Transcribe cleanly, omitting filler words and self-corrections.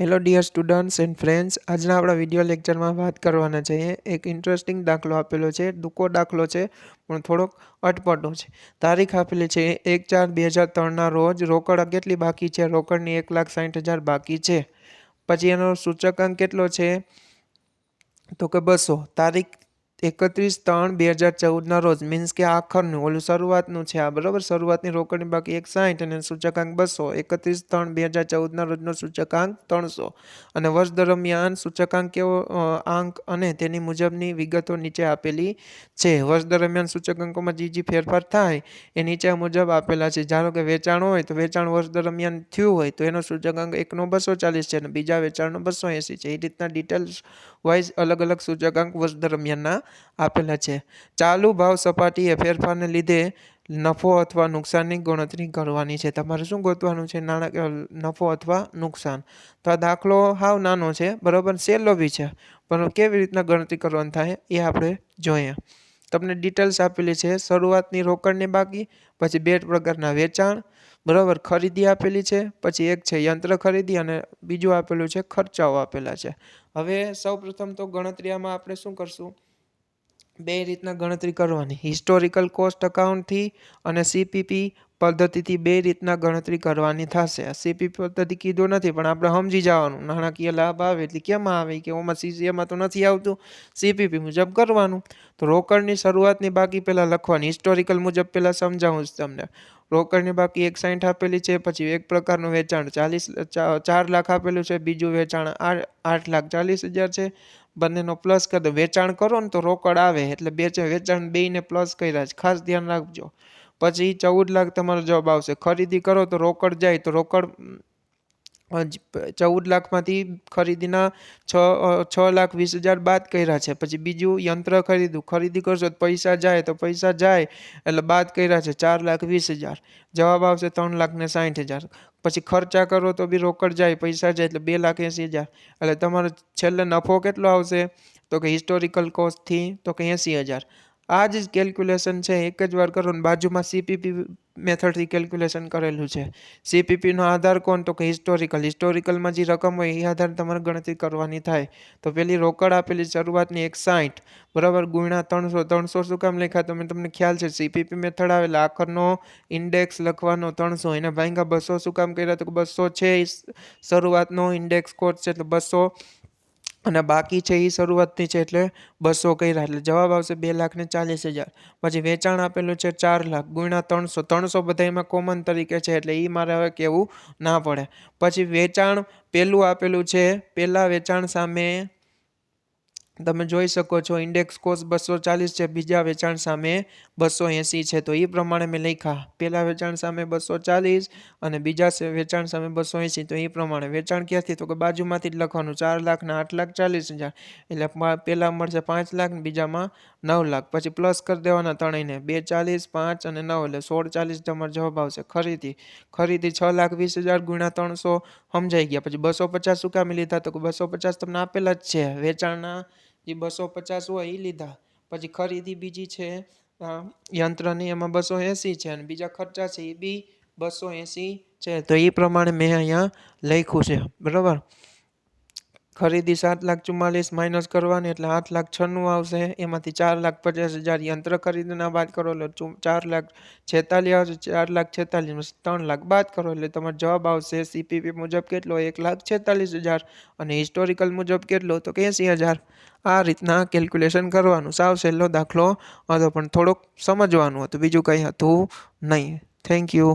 Hello dear students and friends, આજના આપણા video લેક્ચરમાં વાત કરવાના છીએ. એક ઇન્ટરેસ્ટિંગ દાખલો આપેલો છે, ટૂંકો દાખલો છે પણ થોડોક અટપટો છે. તારીખ આપેલી છે 1/4/2003ના રોજ રોકડ કેટલી બાકી છે? રોકડની 1,60,000 બાકી છે. પછી એનો સૂચકાંક કેટલો છે? તો કે 200. તારીખ 31/3/2014ના રોજ, મીન્સ કે આખરનું ઓલું શરૂઆતનું છે આ, બરાબર. શરૂઆતની રોકડની બાકી 160 અને સૂચકાંક 200. 31/3/2014ના રોજનો સૂચકાંક 300 અને વર્ષ દરમિયાન સૂચકાંક કેવો આંક અને તેની મુજબની વિગતો નીચે આપેલી છે. વર્ષ દરમિયાન સૂચકાંકોમાં જે ફેરફાર થાય એ નીચે મુજબ આપેલા છે. ધારો કે વેચાણ હોય તો વેચાણ વર્ષ દરમિયાન થયું હોય તો એનો સૂચકાંક એકનો 240 છે અને બીજા વેચાણનો 280 છે. એ રીતના ડિટેલ્સ વાઇઝ અલગ અલગ સૂચકાંક વર્ષ દરમિયાનના આપેલા છે. ચાલુ ભાવ સપાટીએ ફેરફારને લીધે નફો અથવા નુકસાનની ગણતરી કરવાની છે. તમારે શું ગોતવાનું છે? નાણાકીય નફો અથવા નુકસાન. તો આ દાખલો હાવ નાનો છે, બરાબર. સહેલો બી છે, પણ કેવી રીતના ગણતરી કરવાની થાય એ આપણે જોઈએ. તમને ડિટેલ્સ આપેલી છે. શરૂઆતની રોકડની બાકી, પછી 2 પ્રકારના વેચાણ, બરાબર. ખરીદી આપેલી છે, પછી એક છે યંત્ર ખરીદી અને બીજું આપેલું છે ખર્ચાઓ આપેલા છે. હવે સૌપ્રથમ તો ગણતરી આમાં આપણે શું કરશું? 2 રીતના ગણતરી કરવાની. હિસ્ટોરિકલ કોસ્ટ અકાઉન્ટથી અને CPP પદ્ધતિથી 2 રીતના ગણતરી કરવાની થશે. CPP પદ્ધતિ કીધું નથી પણ આપણે સમજી જવાનું. નાણાકીય લાભ આવે એટલે કેમ આવે કે ઓમાં CCમાં તો નથી આવતું, CPP મુજબ કરવાનું. તો રોકડની શરૂઆતની બાકી પહેલાં લખવાની. હિસ્ટોરિકલ મુજબ પહેલાં સમજાવું છું તમને. રોકડની બાકી 160 આપેલી છે, પછી એક પ્રકારનું વેચાણ 4 લાખ આપેલું છે, બીજું વેચાણ 8,40,000 છે. બંનેનો પ્લસ કરી દો. વેચાણ કરો ને તો રોકડ આવે એટલે વેચાણ બેયને પ્લસ કર્યા છે, ખાસ ધ્યાન રાખજો. પછી 14 લાખ તમારો જવાબ આવશે. ખરીદી કરો તો રોકડ જાય તો રોકડ 14 લાખમાંથી ખરીદીના 6,20,000 બાદ કર્યા છે. પછી બીજું યંત્ર ખરીદી કરશો તો પૈસા જાય એટલે બાદ કર્યા છે 4,20,000. જવાબ આવશે 3,60,000. પછી ખર્ચા કરો તો બી રોકડ જાય, પૈસા જાય એટલે 2,80,000. એટલે તમારો છેલ્લે નફો કેટલો આવશે? તો કે હિસ્ટોરિકલ કોસ્ટથી તો કે 80,000. આ જ કેલ્ક્યુલેશન છે એક જ વાર કરો ને બાજુમાં CPP મેથડથી કેલ્ક્યુલેશન કરેલું છે. CPPનો આધાર કોણ? તો કે હિસ્ટોરિકલમાં જે રકમ હોય એ આધારે તમારે ગણતરી કરવાની થાય. તો પેલી રોકડ આપેલી શરૂઆતની 160, બરાબર, ગુણ્યા 300. 300 શું કામ લખ્યા તમને ખ્યાલ છે? CPP મેથડ આવે એટલે આખરનો ઇન્ડેક્સ લખવાનો 300, એને ભાગ્યા 200 શું કામ કર્યા? તો 200 છે શરૂઆતનો ઇન્ડેક્સ કોડ છે એટલે 200 અને બાકી છે એ શરૂઆતની છે એટલે 200 કર્યા એટલે જવાબ આવશે 2,40,000. પછી વેચાણ આપેલું છે 4 લાખ ગુણ્યા 300. 300 બધા એમાં કોમન તરીકે છે એટલે એ મારે હવે કેવું ના પડે. પછી વેચાણ પેલું આપેલું છે, પેલા વેચાણ સામે તમે જોઈ શકો છો ઇન્ડેક્સ કોસ્ટ 240 છે, બીજા વેચાણ સામે 280 છે. તો એ પ્રમાણે મેં લખ્યા. પેલા વેચાણ સામે 240 અને બીજા વેચાણ સામે 280. તો એ પ્રમાણે વેચાણ ક્યાંથી? તો કે બાજુમાંથી જ લખવાનું. 4 લાખ ને 8,40,000 એટલે પેલા મળશે 5 લાખ ને બીજામાં 9 લાખ. પછી પ્લસ કરી દેવાના ત્રણેયને. 240, 5 અને 9 એટલે 16,40 તમારો જવાબ આવશે. ખરીદી 6,20,000 ગુણ્યા 300 સમજાઈ ગયા. પછી 250 શું કામ લીધા? તો કે 250 તમને આપેલા જ છે. વેચાણના જે 250 હોય એ લીધા. પછી ખરીદી બીજી છે યંત્રની, એમાં 280 છે અને બીજા ખર્ચા છે એ બી 280 છે. તો એ પ્રમાણે મેં અહીંયા લખ્યું છે, બરાબર. ખરીદી 7,44,000 માઇનસ કરવાની એટલે 8,96,000 આવશે. એમાંથી 4,50,000 યંત્ર ખરીદીના બાદ કરો એટલે 4,46,000 આવશે. 4,46,000 3 લાખ બાદ કરો એટલે તમારો જવાબ આવશે CPP મુજબ કેટલો? 1,46,000 અને હિસ્ટોરિકલ મુજબ કેટલો? તો 80,000. આ રીતના કેલ્ક્યુલેશન કરવાનું. સાવ સહેલો દાખલો હતો પણ થોડોક સમજવાનું હતું, બીજું કંઈ હતું નહીં. Thank you.